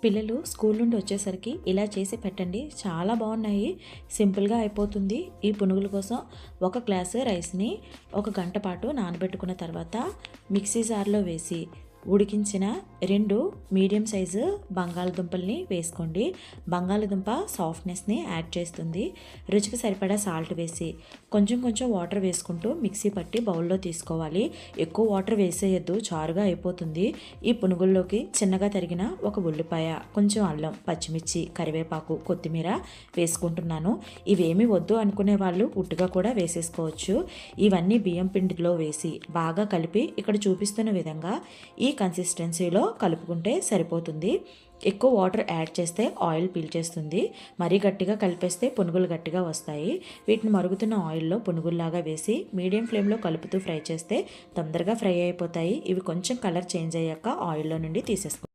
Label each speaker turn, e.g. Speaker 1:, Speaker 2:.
Speaker 1: పిల్లలు స్కూల్ నుండి వచ్చేసరికి ఇలా చేసి పెట్టండి, చాలా బాగున్నాయి. సింపుల్గా అయిపోతుంది. ఈ పునుగుల కోసం ఒక గ్లాసు రైస్ని 1 గంట పాటు నానబెట్టుకున్న తర్వాత మిక్సీ జార్లో వేసి ఉడికించిన 2 మీడియం సైజు బంగాళదుంపల్ని వేసుకోండి. బంగాళదుంప సాఫ్ట్నెస్ని యాడ్ చేస్తుంది. రుచికి సరిపడా సాల్ట్ వేసి కొంచెం కొంచెం వాటర్ వేసుకుంటూ మిక్సీ పట్టి బౌల్లో తీసుకోవాలి. ఎక్కువ వాటర్ వేసేయద్దు, చారుగా అయిపోతుంది. ఈ పునుగుల్లోకి చిన్నగా తరిగిన ఒక ఉల్లిపాయ, కొంచెం అల్లం, పచ్చిమిర్చి, కరివేపాకు, కొత్తిమీర వేసుకుంటున్నాను. ఇవేమీ వద్దు అనుకునే వాళ్ళు ఉట్టుగా కూడా వేసేసుకోవచ్చు. ఇవన్నీ బియ్యం పిండిలో వేసి బాగా కలిపి ఇక్కడ చూపిస్తున్న విధంగా ఈ కన్సిస్టెన్సీలో కలుపుకుంటే సరిపోతుంది. ఎక్కువ వాటర్ యాడ్ చేస్తే ఆయిల్ పీల్చేస్తుంది. మరీ గట్టిగా కలిపేస్తే పునుగులు గట్టిగా వస్తాయి. వీటిని మరుగుతున్న ఆయిల్లో పునుగుల్లాగా వేసి మీడియం ఫ్లేమ్లో కలుపుతూ ఫ్రై చేస్తే తొందరగా ఫ్రై అయిపోతాయి. ఇవి కొంచెం కలర్ చేంజ్ అయ్యాక ఆయిల్లో నుండి తీసేసుకో.